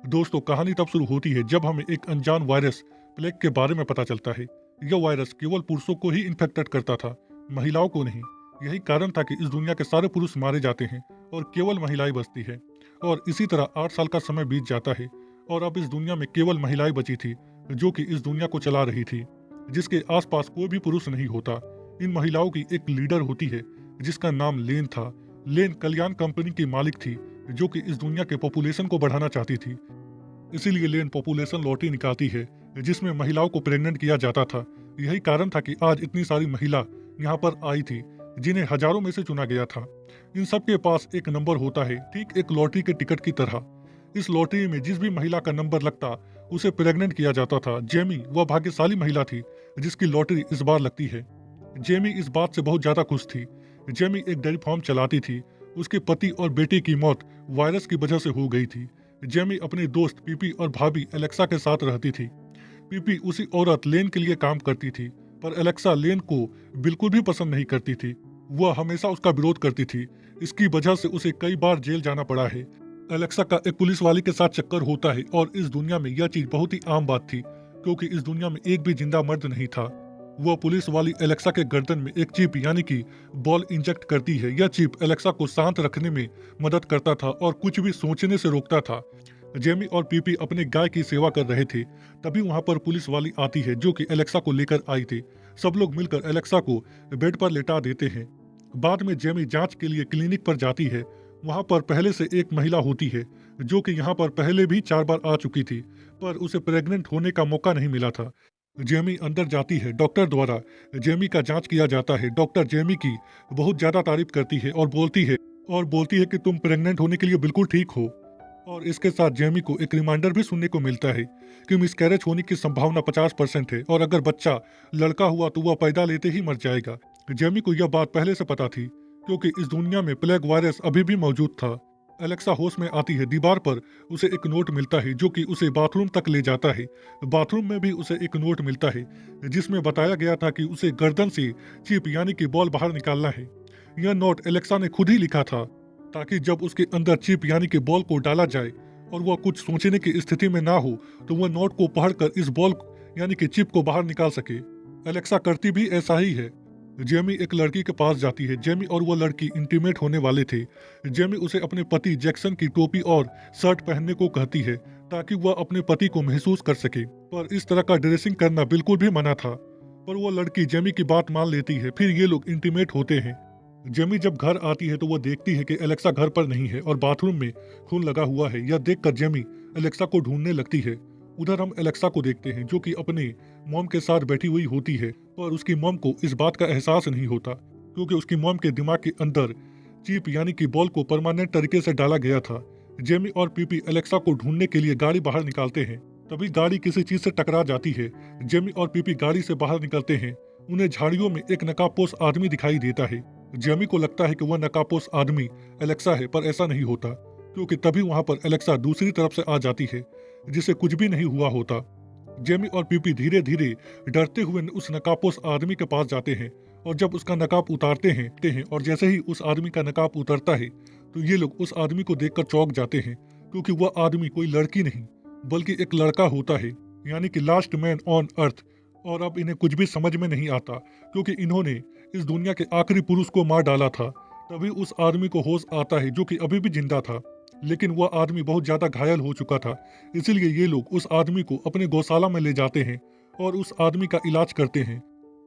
दोस्तों, कहानी तब शुरू होती है जब हमें एक अनजान वायरस प्लेग के बारे में पता चलता है। यह वायरस केवल पुरुषों को ही इन्फेक्टेड करता था, महिलाओं को नहीं। यही कारण था कि इस दुनिया के सारे पुरुष मारे जाते हैं और केवल महिलाएं बचती है। और इसी तरह 8 साल का समय बीत जाता है और अब इस दुनिया में केवल महिलाएं बची थी जो कि इस दुनिया को चला रही थी, जिसके आसपास कोई भी पुरुष नहीं होता। इन महिलाओं की एक लीडर होती है जिसका नाम लेन था। लेन कल्याण कंपनी की मालिक थी जो कि इस दुनिया के पॉपुलेशन को बढ़ाना चाहती थी। इसीलिए लेन पॉपुलेशन लॉटरी निकालती है जिसमें महिलाओं को प्रेग्नेंट किया जाता था। यही कारण था कि आज इतनी सारी महिला यहाँ पर आई थी जिन्हें हजारों में से चुना गया था। इन सब के पास एक नंबर होता है, ठीक एक लॉटरी के टिकट की तरह। इस लॉटरी में जिस भी महिला का नंबर लगता उसे प्रेग्नेंट किया जाता था। जेमी वह भाग्यशाली महिला थी जिसकी लॉटरी इस बार लगती है। जेमी इस बात से बहुत ज्यादा खुश थी। जेमी एक डेयरी फार्म चलाती थी। उसके पति और बेटे की मौत वायरस की वजह से हो गई थी। जेमी अपने दोस्त पीपी और भाभी एलेक्सा के साथ रहती थी। पीपी उसी औरत लेन के लिए काम करती थी, पर एलेक्सा लेन को बिल्कुल भी पसंद नहीं करती थी। वह हमेशा उसका विरोध करती थी। इसकी वजह से उसे कई बार जेल जाना पड़ा है। एलेक्सा का एक पुलिस वाले के साथ चक्कर होता है और इस दुनिया में यह चीज बहुत ही आम बात थी क्योंकि इस दुनिया में एक भी जिंदा मर्द नहीं था। वह पुलिस वाली एलेक्सा के गर्दन में एक चिप यानी कि बॉल इंजेक्ट करती है। यह चिप एलेक्सा को शांत रखने में मदद करता था और कुछ भी सोचने से रोकता था। जेमी और पीपी अपने गाय की सेवा कर रहे थे, तभी वहां पर पुलिस वाली आती है जो कि एलेक्सा को लेकर आई थी। सब लोग मिलकर एलेक्सा को बेड पर लेटा देते हैं। बाद में जेमी जांच के लिए क्लिनिक पर जाती है। वहां पर पहले से एक महिला होती है जो कि यहाँ पर पहले भी 4 बार आ चुकी थी, पर उसे प्रेग्नेंट होने का मौका नहीं मिला था। जेमी अंदर जाती है। डॉक्टर द्वारा जेमी का जांच किया जाता है। डॉक्टर जेमी की बहुत ज्यादा तारीफ करती है और बोलती है कि तुम प्रेग्नेंट होने के लिए बिल्कुल ठीक हो। और इसके साथ जेमी को एक रिमाइंडर भी सुनने को मिलता है कि मिसकैरेज होने की संभावना 50% है और अगर बच्चा लड़का हुआ तो वह पैदा लेते ही मर जाएगा। जेमी को यह बात पहले से पता थी क्योंकि इस दुनिया में प्लेग वायरस अभी भी मौजूद था। एलेक्सा होश में आती है। दीवार पर उसे एक नोट मिलता है जो कि उसे बाथरूम तक ले जाता है। बाथरूम में भी उसे एक नोट मिलता है जिसमें बताया गया था कि उसे गर्दन से चिप यानी कि बॉल बाहर निकालना है। यह नोट एलेक्सा ने खुद ही लिखा था ताकि जब उसके अंदर चिप यानी कि बॉल को डाला जाए और वह कुछ सोचने की स्थिति में ना हो तो वह नोट को पढ़कर इस बॉल यानी कि चिप को बाहर निकाल सके। एलेक्सा करती भी ऐसा ही है। जेमी एक लड़की के पास जाती है। जेमी और वह लड़की इंटीमेट होने वाले थे। जेमी उसे अपने पति जैक्सन की टोपी और शर्ट पहनने को कहती है ताकि वह अपने पति को महसूस कर सके, पर इस तरह का ड्रेसिंग करना बिल्कुल भी मना था। पर वह लड़की जेमी की बात मान लेती है। फिर ये लोग इंटीमेट होते हैं। जेमी जब घर आती है तो वह देखती है कि एलेक्सा घर पर नहीं है और बाथरूम में खून लगा हुआ है। यह देखकर जेमी एलेक्सा को ढूंढने लगती है। उधर हम एलेक्सा को देखते हैं जो कि अपने मॉम के साथ बैठी हुई होती है, पर उसकी मॉम को इस बात का एहसास नहीं होता क्योंकि उसकी मॉम के दिमाग के अंदर चिप यानी कि बॉल को परमानेंट तरीके से डाला गया था। जेमी और पीपी एलेक्सा को ढूंढने के लिए गाड़ी बाहर निकालते हैं। तभी गाड़ी किसी चीज से टकरा जाती है। जेमी और पीपी गाड़ी से बाहर निकलते हैं। उन्हें झाड़ियों में एक नकाबपोश आदमी दिखाई देता है। जेमी को लगता है कि वह नकाबपोश आदमी एलेक्सा है, पर ऐसा नहीं होता क्योंकि तभी वहां पर एलेक्सा दूसरी तरफ से आ जाती है जिसे कुछ भी नहीं हुआ होता। जेमी और पीपी धीरे धीरे डरते हुए उस नकाबपोश आदमी के पास जाते हैं और जब उसका नकाब उतारते हैं और जैसे ही उस आदमी का नकाब उतरता है तो ये लोग उस आदमी को देखकर चौंक जाते हैं क्योंकि वह आदमी कोई लड़की नहीं बल्कि एक लड़का होता है, यानी कि लास्ट मैन ऑन अर्थ। और अब इन्हें कुछ भी समझ में नहीं आता क्योंकि इन्होंने इस दुनिया के आखिरी पुरुष को मार डाला था। तभी उस आदमी को होश आता है जो कि अभी भी जिंदा था, लेकिन वह आदमी बहुत ज्यादा घायल हो चुका था। इसीलिए ये लोग उस आदमी को अपने गौशाला में ले जाते हैं और उस आदमी का इलाज करते हैं।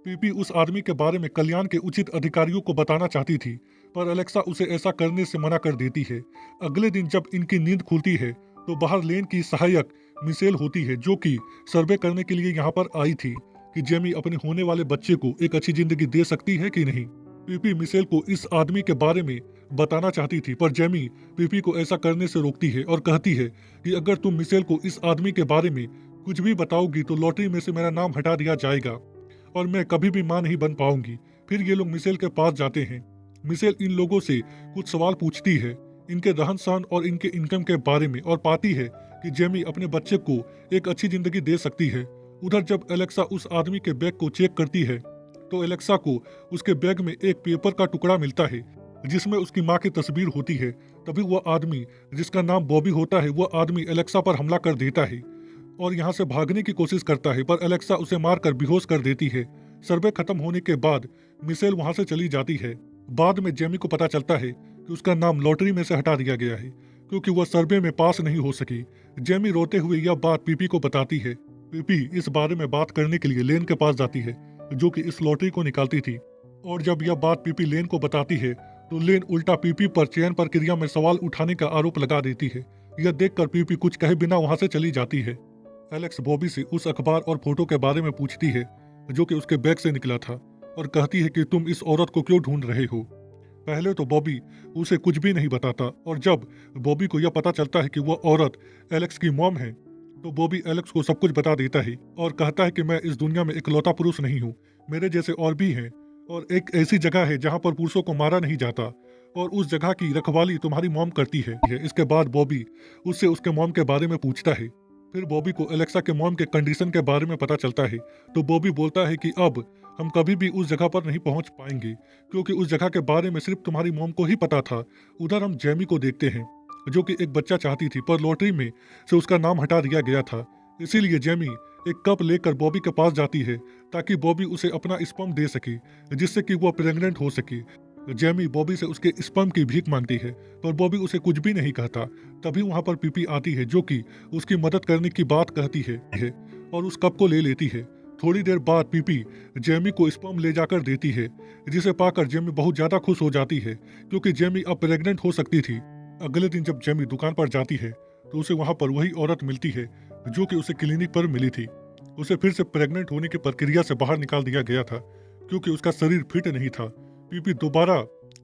पीपी उस आदमी के बारे में कल्याण के उचित अधिकारियों को बताना चाहती थी, पर एलेक्सा उसे ऐसा करने से मना कर देती है। अगले दिन जब इनकी नींद खुलती है तो बाहर लेन की सहायक मिशेल होती है जो कि सर्वे करने के लिए यहाँ पर आई थी कि जेमी अपने होने वाले बच्चे को एक अच्छी जिंदगी दे सकती है कि नहीं। पीपी मिशेल को इस आदमी के बारे में बताना चाहती थी, पर जेमी पीपी को ऐसा करने से रोकती है और कहती है कि अगर तुम मिशेल को इस आदमी के बारे में कुछ भी बताओगी तो लॉटरी में से मेरा नाम हटा दिया जाएगा और मैं कभी भी मां नहीं बन पाऊंगी। फिर ये लोग मिशेल के पास जाते हैं। मिशेल इन लोगों से कुछ सवाल पूछती है इनके रहन सहन और इनके इनकम के बारे में और पाती है कि जेमी अपने बच्चे को एक अच्छी जिंदगी दे सकती है। उधर जब एलेक्सा उस आदमी के बैग को चेक करती है तो एलेक्सा को उसके बैग में एक पेपर का टुकड़ा मिलता है जिसमें उसकी माँ की तस्वीर होती है। तभी वह आदमी जिसका नाम बॉबी होता है वह आदमी एलेक्सा पर हमला कर देता है और यहाँ से भागने की कोशिश करता है, पर एलेक्सा उसे मारकर बेहोश कर देती है। सर्वे खत्म होने के बाद मिशेल वहां से चली जाती है। बाद में जेमी को पता चलता है कि उसका नाम लॉटरी में से हटा दिया गया है क्योंकि वह सर्वे में पास नहीं हो सकी। जेमी रोते हुए यह बात पीपी को बताती है। पीपी इस बारे में बात करने के लिए लेन के पास जाती है जो कि इस लॉटरी को निकालती थी, और जब यह बात पीपी लेन को बताती है तो लेन उल्टा पीपी पर चयन प्रक्रिया में सवाल उठाने का आरोप लगा देती है। यह देखकर पीपी कुछ कहे बिना वहां से चली जाती है। एलेक्स बॉबी से उस अखबार और फोटो के बारे में पूछती है जो कि उसके बैग से निकला था और कहती है कि तुम इस औरत को क्यों ढूंढ रहे हो। पहले तो बॉबी उसे कुछ भी नहीं बताता, और जब बॉबी को यह पता चलता है कि वह औरत एलेक्स की मॉम है तो बॉबी एलेक्स को सब कुछ बता देता है और कहता है कि मैं इस दुनिया में इकलौता पुरुष नहीं हूँ, मेरे जैसे और भी हैं, और एक ऐसी जगह है जहाँ पर पुरुषों को मारा नहीं जाता और उस जगह की रखवाली तुम्हारी मॉम करती है। इसके बाद बॉबी उससे उसके मॉम के बारे में पूछता है। फिर बॉबी को एलेक्सा के मॉम के कंडीशन के बारे में पता चलता है तो बॉबी बोलता है कि अब हम कभी भी उस जगह पर नहीं पहुंच पाएंगे क्योंकि उस जगह के बारे में सिर्फ तुम्हारी मॉम को ही पता था। उधर हम जेमी को देखते हैं जो कि एक बच्चा चाहती थी, पर लॉटरी में से उसका नाम हटा दिया गया था। इसीलिए जेमी एक कप लेकर बॉबी के पास जाती है ताकि बॉबी उसे अपना स्पर्म दे सके जिससे कि वह प्रेग्नेंट हो सके। जेमी बॉबी से उसके स्पर्म की भीख मांगती है पर बॉबी उसे कुछ भी नहीं कहता। तभी वहां पर पीपी आती है जो कि उसकी मदद करने की बात कहती है और उस कप को ले लेती है। थोड़ी देर बाद पीपी जेमी को स्पर्म ले जाकर देती है जिसे पाकर जेमी बहुत ज्यादा खुश हो जाती है क्योंकि जेमी अब प्रेग्नेंट हो सकती थी। अगले दिन जब जेमी दुकान पर जाती है तो उसे वहां पर वही औरत मिलती है जो कि उसे क्लिनिक पर मिली थी। उसे फिर से प्रेग्नेंट होने की प्रक्रिया से बाहर निकाल दिया गया था क्योंकि उसका शरीर फिट नहीं था। पीपी दोबारा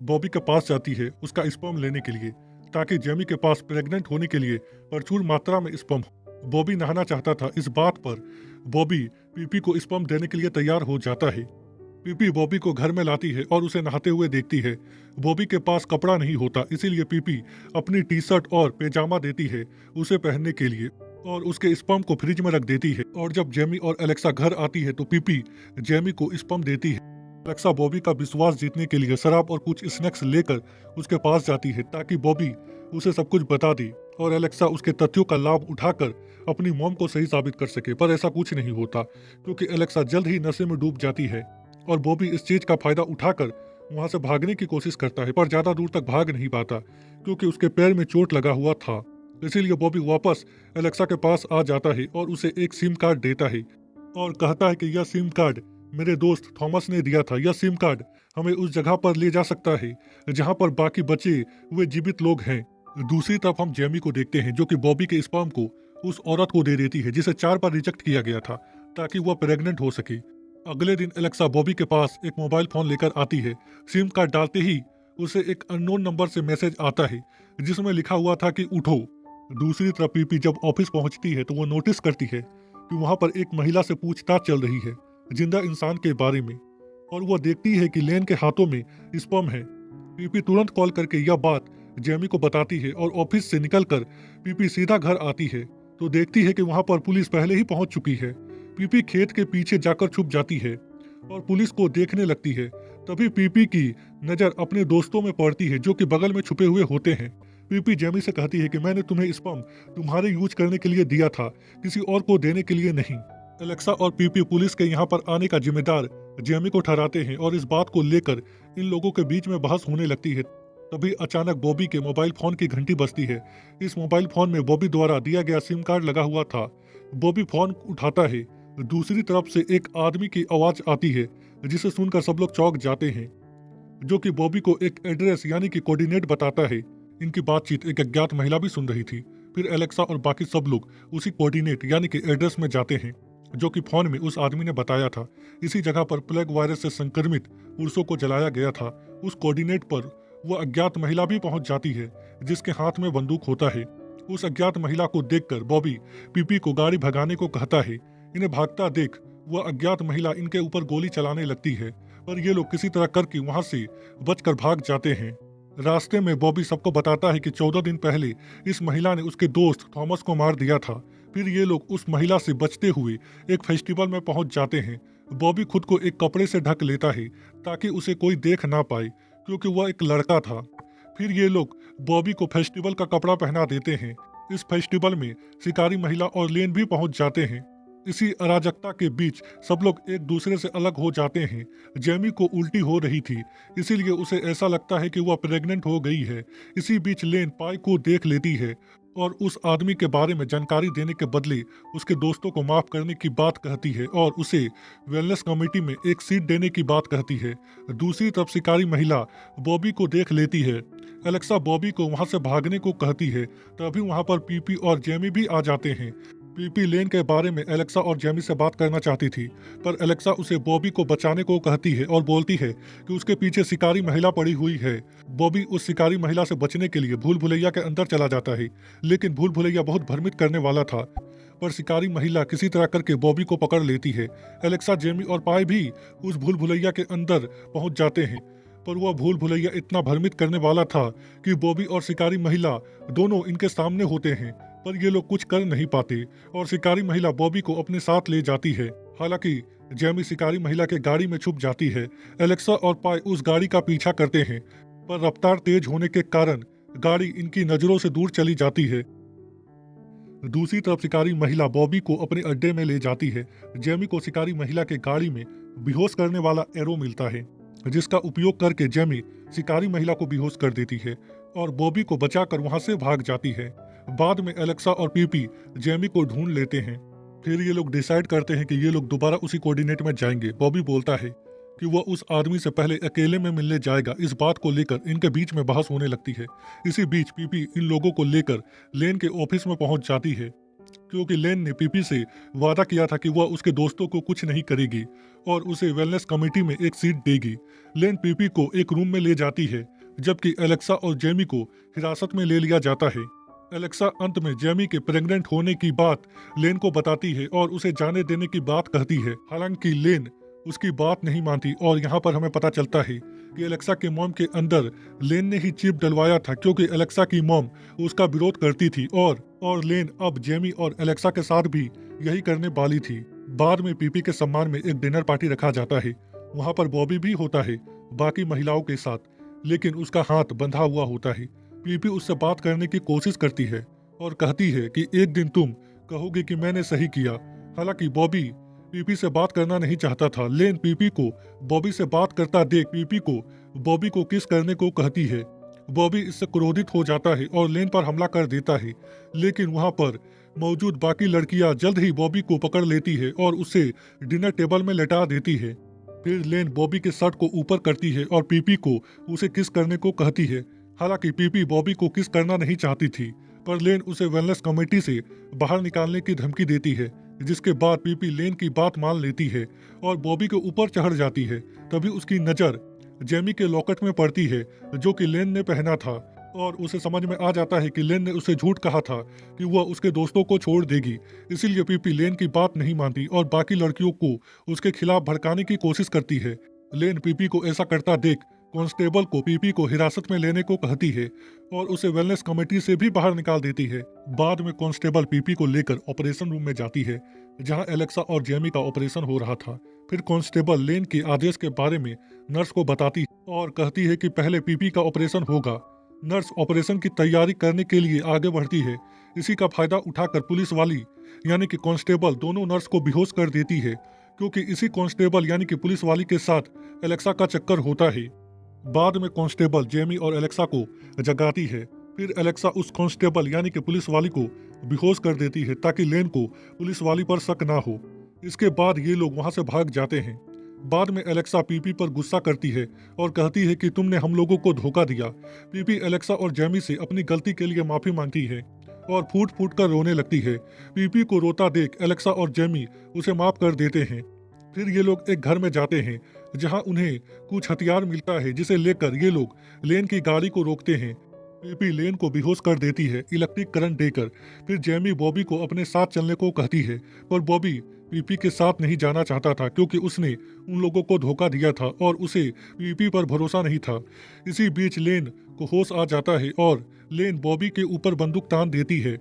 बॉबी के पास जाती है उसका स्पर्म लेने के लिए ताकि जेमी के पास प्रेग्नेंट होने के लिए प्रचुर मात्रा में स्पर्म हो। बॉबी नहाना चाहता था। इस बात पर बॉबी पीपी को स्पर्म देने के लिए तैयार हो जाता है। पीपी बॉबी को घर में लाती है और उसे नहाते हुए देखती है। बॉबी के पास कपड़ा नहीं होता, इसीलिए पीपी अपनी टी शर्ट और पैजामा देती है उसे पहनने के लिए और उसके स्पर्म को फ्रिज में रख देती है। और जब जेमी और एलेक्सा घर आती है तो पीपी जेमी को स्पर्म देती है। एलेक्सा बॉबी का विश्वास जीतने के लिए शराब और कुछ स्नैक्स लेकर उसके पास जाती है ताकि बॉबी उसे सब कुछ बता दे और एलेक्सा उसके तथ्यों का लाभ उठाकर अपनी मॉम को सही साबित कर सके। पर ऐसा कुछ नहीं होता क्योंकि एलेक्सा जल्द ही नशे में डूब जाती है और बॉबी इस चीज का फायदा उठाकर वहां से भागने की कोशिश करता है, पर ज्यादा दूर तक भाग नहीं पाता क्योंकि उसके पैर में चोट लगा हुआ था। इसीलिए बॉबी वापस एलेक्सा के पास आ जाता है और उसे एक सिम कार्ड देता है और कहता है कि यह सिम कार्ड मेरे दोस्त थॉमस ने दिया था। यह सिम कार्ड हमें उस जगह पर ले जा सकता है जहां पर बाकी बचे हुए जीवित लोग हैं। दूसरी तरफ हम जेमी को देखते हैं जो कि बॉबी के स्पर्म को उस औरत को दे देती है जिसे 4 बार रिजेक्ट किया गया था ताकि वह प्रेग्नेंट हो सके। अगले दिन एलेक्सा बॉबी के पास एक मोबाइल फोन लेकर आती है। सिम कार्ड डालते ही उसे एक अननोन नंबर से मैसेज आता है जिसमें लिखा हुआ था कि उठो। दूसरी तरफ पीपी जब ऑफिस पहुंचती है तो वो नोटिस करती है कि वहां पर एक महिला से पूछताछ चल रही है जिंदा इंसान के बारे में, और वह देखती है कि लेन के हाथों में स्पर्म है। पीपी तुरंत कॉल करके यह बात जेमी को बताती है और ऑफिस से निकलकर पीपी सीधा घर आती है तो देखती है कि वहां पर पुलिस पहले ही पहुंच चुकी है। पीपी खेत के पीछे जाकर छुप जाती है और पुलिस को देखने लगती है। तभी पीपी की नजर अपने दोस्तों में पड़ती है जो कि बगल में छुपे हुए होते हैं। पीपी जेमी से कहती है कि मैंने तुम्हें स्पर्म तुम्हारे यूज करने के लिए दिया था, किसी और को देने के लिए नहीं। एलेक्सा और पीपी पुलिस के यहाँ पर आने का जिम्मेदार जेमी को ठहराते हैं और इस बात को लेकर इन लोगों के बीच में बहस होने लगती है। तभी अचानक बॉबी के मोबाइल फोन की घंटी बजती है। इस मोबाइल फोन में बॉबी द्वारा दिया गया सिम कार्ड लगा हुआ था। बॉबी फोन उठाता है। दूसरी तरफ से एक आदमी की आवाज आती है जिसे सुनकर सब लोग चौंक जाते हैं जो कि बॉबी को एक एड्रेस यानी कि कोऑर्डिनेट बताता है। इनकी बातचीत एक अज्ञात महिला भी सुन रही थी। फिर एलेक्सा और बाकी सब लोग उसी कोऑर्डिनेट यानी कि एड्रेस में जाते हैं जो कि फोन में उस आदमी ने बताया था। इसी जगह पर प्लेग वायरस से संक्रमित पुरुषों को जलाया गया था। उस कोऑर्डिनेट पर वह अज्ञात महिला भी पहुंच जाती है जिसके हाथ में बंदूक होता है। उस अज्ञात महिला को देखकर बॉबी पीपी को गाड़ी भगाने को कहता है। इन्हें भागता देख वह अज्ञात महिला इनके ऊपर गोली चलाने लगती है, पर ये लोग किसी तरह करके वहां से बचकर भाग जाते हैं। रास्ते में बॉबी सबको बताता है कि 14 दिन पहले इस महिला ने उसके दोस्त थॉमस को मार दिया था। फिर ये लोग उस महिला से बचते हुए एक फेस्टिवल में पहुंच जाते हैं। बॉबी खुद को एक कपड़े से ढक लेता है ताकि उसे कोई देख ना पाए क्योंकि वह एक लड़का था। फिर ये लोग बॉबी को फेस्टिवल का कपड़ा पहना देते हैं। इस फेस्टिवल में शिकारी महिला और लेन भी पहुंच जाते हैं। इसी अराजकता के बीच सब लोग एक दूसरे से अलग हो जाते हैं। जेमी को उल्टी हो रही थी, इसीलिए उसे ऐसा लगता है कि वह प्रेग्नेंट हो गई है। इसी बीच लेन पाई को देख लेती है और उस आदमी के बारे में जानकारी देने के बदले उसके दोस्तों को माफ करने की बात कहती है और उसे वेलनेस कमेटी में एक सीट देने की बात कहती है। दूसरी तरफ शिकारी महिला बॉबी को देख लेती है। एलेक्सा बॉबी को वहां से भागने को कहती है। तभी वहां पर पीपी और जेमी भी आ जाते हैं। पीपी लेन के बारे में एलेक्सा और जेमी से बात करना चाहती थी, पर एलेक्सा उसे बॉबी को बचाने को कहती है और बोलती है कि उसके पीछे शिकारी महिला पड़ी हुई है। बॉबी उस शिकारी महिला से बचने के लिए भूल भुलैया के अंदर चला जाता है, लेकिन भूल भुलैया बहुत भ्रमित करने वाला था। पर शिकारी महिला किसी तरह करके बॉबी को पकड़ लेती है। एलेक्सा, जेमी और पाई भी उस भूल भुलैया के अंदर पहुंच जाते हैं, पर वह भूल भुलैया इतना भ्रमित करने वाला था कि बॉबी और शिकारी महिला दोनों इनके सामने होते हैं, पर ये लोग कुछ कर नहीं पाते और शिकारी महिला बॉबी को अपने साथ ले जाती है। हालांकि जेमी शिकारी महिला के गाड़ी में छुप जाती है। एलेक्सा और पाई उस गाड़ी का पीछा करते हैं, पर रफ्तार तेज होने के कारण गाड़ी इनकी नजरों से दूर चली जाती है। दूसरी तरफ शिकारी महिला बॉबी को अपने अड्डे में ले जाती है। जेमी को शिकारी महिला के गाड़ी में बेहोश करने वाला एरो मिलता है, जिसका उपयोग करके जेमी शिकारी महिला को बेहोश कर देती है और बॉबी को बचाकर वहां से भाग जाती है। बाद में एलेक्सा और पीपी जेमी को ढूंढ लेते हैं। फिर ये लोग डिसाइड करते हैं कि ये लोग दोबारा उसी कोऑर्डिनेट में जाएंगे। बॉबी बोलता है कि वह उस आदमी से पहले अकेले में मिलने जाएगा। इस बात को लेकर इनके बीच में बहस होने लगती है। इसी बीच पीपी इन लोगों को लेकर लेन के ऑफिस में पहुंच जाती है, क्योंकि लेन ने पीपी से वादा किया था कि वह उसके दोस्तों को कुछ नहीं करेगी और उसे वेलनेस कमेटी में एक सीट देगी। लेन पीपी को एक रूम में ले जाती है, जबकि एलेक्सा और जेमी को हिरासत में ले लिया जाता है। एलेक्सा अंत में जेमी के प्रेग्नेंट होने की बात लेन को बताती है और उसे जाने देने की बात कहती है। हालांकि लेन उसकी बात नहीं मानती और यहाँ पर हमें पता चलता है कि एलेक्सा के मॉम के अंदर लेन ने ही चिप डलवाया था, क्योंकि एलेक्सा की मॉम उसका विरोध करती थी और लेन अब जेमी और एलेक्सा के साथ भी यही करने वाली थी। बाद में पीपी के सम्मान में एक डिनर पार्टी रखा जाता है। वहाँ पर बॉबी भी होता है बाकी महिलाओं के साथ, लेकिन उसका हाथ बंधा हुआ होता है। पीपी उससे बात करने की कोशिश करती है और कहती है कि एक दिन तुम कहोगे कि मैंने सही किया। हालांकि बॉबी पीपी से बात करना नहीं चाहता था। लेन पीपी को बॉबी से बात करता देख पीपी को बॉबी को किस करने को कहती है। बॉबी इससे क्रोधित हो जाता है और लेन पर हमला कर देता है, लेकिन वहां पर मौजूद बाकी लड़कियां जल्द ही बॉबी को पकड़ लेती है और उसे डिनर टेबल में लेटा देती है। फिर लेन बॉबी के शर्ट को ऊपर करती है और पीपी को उसे किस करने को कहती है। हालांकि पीपी बॉबी को किस करना नहीं चाहती थी, पर लेन उसे वेलनेस कमेटी से बाहर निकालने की धमकी देती है, जिसके बाद पीपी लेन की बात मान लेती है और बॉबी के ऊपर चढ़ जाती है। तभी उसकी नज़र जेमी के लॉकेट में पड़ती है, जो कि लेन ने पहना था, और उसे समझ में आ जाता है कि लेन ने उसे झूठ कहा था कि वह उसके दोस्तों को छोड़ देगी। इसीलिए पीपी लेन की बात नहीं मानती और बाकी लड़कियों को उसके खिलाफ भड़काने की कोशिश करती है। लेन पीपी को ऐसा करता देख कांस्टेबल को पीपी को हिरासत में लेने को कहती है और उसे वेलनेस कमेटी से भी बाहर निकाल देती है। बाद में कांस्टेबल पीपी को लेकर ऑपरेशन रूम में जाती है, जहां एलेक्सा और जेमी का ऑपरेशन हो रहा था। फिर कांस्टेबल लेन के आदेश के बारे में नर्स को बताती और कहती है कि पहले पीपी का ऑपरेशन होगा। नर्स ऑपरेशन की तैयारी करने के लिए आगे बढ़ती है। इसी का फायदा उठाकर पुलिस वाली यानी कि कांस्टेबल दोनों नर्स को बेहोश कर देती है, क्योंकि इसी कांस्टेबल यानी कि पुलिस वाली के साथ एलेक्सा का चक्कर होता है। बाद में कांस्टेबल जेमी और एलेक्सा को जगाती है। फिर एलेक्सा उस कांस्टेबल यानी कि पुलिस वाली को बेहोश कर देती है ताकि लेन को पुलिस वाली पर शक ना हो। इसके बाद ये लोग वहां से भाग जाते हैं। बाद में एलेक्सा पीपी पर गुस्सा करती है और कहती है कि तुमने हम लोगों को धोखा दिया। पीपी एलेक्सा और जेमी से अपनी गलती के लिए माफी मांगती है और फूट फूट कर रोने लगती है। पीपी को रोता देख एलेक्सा और जेमी उसे माफ कर देते हैं। फिर ये लोग एक घर में जाते हैं, जहां उन्हें कुछ हथियार मिलता है, जिसे लेकर ये लोग लेन की गाड़ी को रोकते हैं। पीपी लेन को बेहोश कर देती है इलेक्ट्रिक करंट देकर। फिर जेमी बॉबी को अपने साथ चलने को कहती है, पर बॉबी पीपी के साथ नहीं जाना चाहता था, क्योंकि उसने उन लोगों को धोखा दिया था और उसे पीपी पर भरोसा नहीं था। इसी बीच लेन को होश आ जाता है और लेन बॉबी के ऊपर बंदूक तान देती है।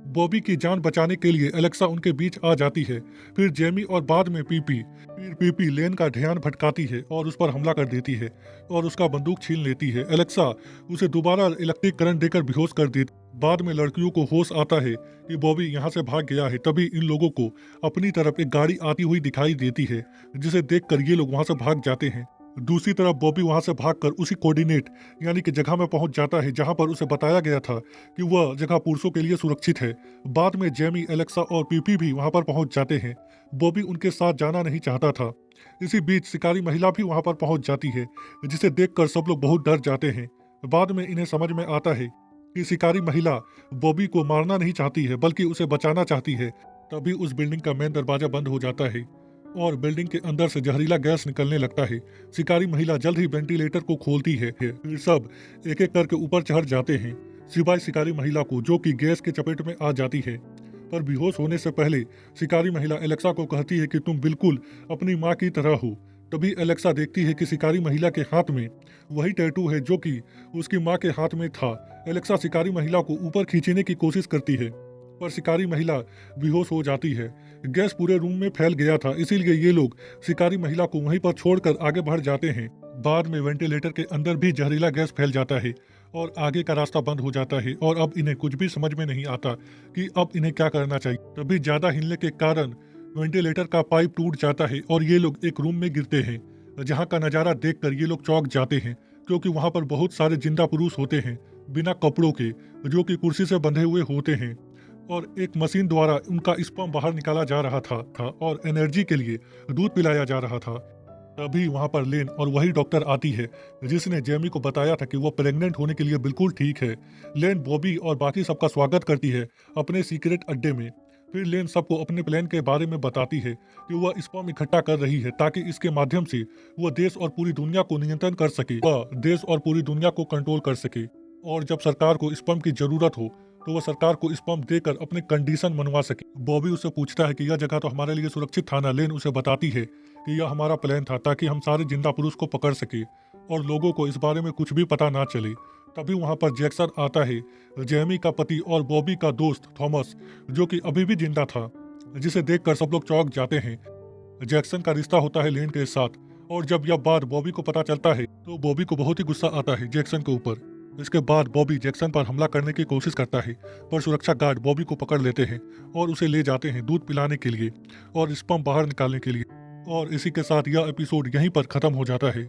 बॉबी की जान बचाने के लिए एलेक्सा उनके बीच आ जाती है। फिर जेमी और बाद में पीपी। फिर पीपी लेन का ध्यान भटकाती है और उस पर हमला कर देती है और उसका बंदूक छीन लेती है। एलेक्सा उसे दोबारा इलेक्ट्रिक करंट देकर बेहोश कर देती। बाद में लड़कियों को होश आता है कि बॉबी यहाँ से भाग गया है। तभी इन लोगों को अपनी तरफ एक गाड़ी आती हुई दिखाई देती है, जिसे देखकर ये लोग वहाँ से भाग जाते हैं। दूसरी तरफ बॉबी वहाँ से भागकर उसी कोऑर्डिनेट यानी कि जगह में पहुंच जाता है जहां पर उसे बताया गया था कि वह जगह पुरुषों के लिए सुरक्षित है। बाद में जेमी, एलेक्सा और पीपी भी वहां पर पहुंच जाते हैं। बॉबी उनके साथ जाना नहीं चाहता था। इसी बीच शिकारी महिला भी वहां पर पहुंच जाती है, जिसे देखकर सब लोग बहुत डर जाते हैं। बाद में इन्हें समझ में आता है कि शिकारी महिला बॉबी को मारना नहीं चाहती है बल्कि उसे बचाना चाहती है। तभी उस बिल्डिंग का मेन दरवाजा बंद हो जाता है और बिल्डिंग के अंदर से जहरीला गैस निकलने लगता है। शिकारी महिला जल्द ही वेंटिलेटर को खोलती है। फिर सब एक एक करके ऊपर चढ़ जाते हैं, सिवाय शिकारी महिला को, जो कि गैस के चपेट में आ जाती है। पर बेहोश होने से पहले शिकारी महिला एलेक्सा को कहती है कि तुम बिल्कुल अपनी माँ की तरह हो। तभी एलेक्सा देखती है कि शिकारी महिला के हाथ में वही टैटू है जो कि उसकी माँ के हाथ में था। एलेक्सा शिकारी महिला को ऊपर खींचने की कोशिश करती है, पर शिकारी महिला बेहोश हो जाती है। गैस पूरे रूम में फैल गया था, इसीलिए ये लोग शिकारी महिला को वहीं पर छोड़कर आगे बढ़ जाते हैं। बाद में वेंटिलेटर के अंदर भी जहरीला गैस फैल जाता है और आगे का रास्ता बंद हो जाता है और अब इन्हें कुछ भी समझ में नहीं आता कि अब इन्हें क्या करना चाहिए। तभी ज्यादा हिलने के कारण वेंटिलेटर का पाइप टूट जाता है और ये लोग एक रूम में गिरते हैं, जहाँ का नजारा देखकर ये लोग चौंक जाते हैं, क्योंकि वहाँ पर बहुत सारे जिंदा पुरुष होते हैं बिना कपड़ों के, जो कि कुर्सी से बंधे हुए होते हैं और एक मशीन द्वारा उनका स्पर्म बाहर निकाला जा रहा था और एनर्जी के लिए दूध पिलाया जा रहा था। तभी वहां पर लेन और वही डॉक्टर आती है जिसने जेमी को बताया था कि वो प्रेग्नेंट होने के लिए बिल्कुल ठीक है। लेन बॉबी और बाकी सबका स्वागत करती है अपने सीक्रेट अड्डे में। फिर लेन सबको अपने प्लान के बारे में बताती है कि वह स्पर्म इकट्ठा कर रही है ताकि इसके माध्यम से वह देश और पूरी दुनिया को नियंत्रण कर सके, वह देश और पूरी दुनिया को कंट्रोल कर सके। और जब सरकार को स्पर्म की जरूरत हो तो वह सरकार को स्पर्म देकर अपने कंडीशन मनवा सके। बॉबी उससे पूछता है कि यह जगह तो हमारे लिए सुरक्षित था ना। लेन उसे बताती है कि यह हमारा प्लान था ताकि हम सारे जिंदा पुरुष को पकड़ सके और लोगों को इस बारे में कुछ भी पता ना चले। तभी वहां पर जैक्सन आता है, जेमी का पति और बॉबी का दोस्त थॉमस, जो कि अभी भी जिंदा था, जिसे देखकर सब लोग चौंक जाते हैं। जैक्सन का रिश्ता होता है लेन के साथ और जब यह बात बॉबी को पता चलता है तो बॉबी को बहुत ही गुस्सा आता है जैक्सन के ऊपर। इसके बाद बॉबी जैक्सन पर हमला करने की कोशिश करता है, पर सुरक्षा गार्ड बॉबी को पकड़ लेते हैं और उसे ले जाते हैं दूध पिलाने के लिए और स्पर्म बाहर निकालने के लिए। और इसी के साथ यह एपिसोड यहीं पर खत्म हो जाता है।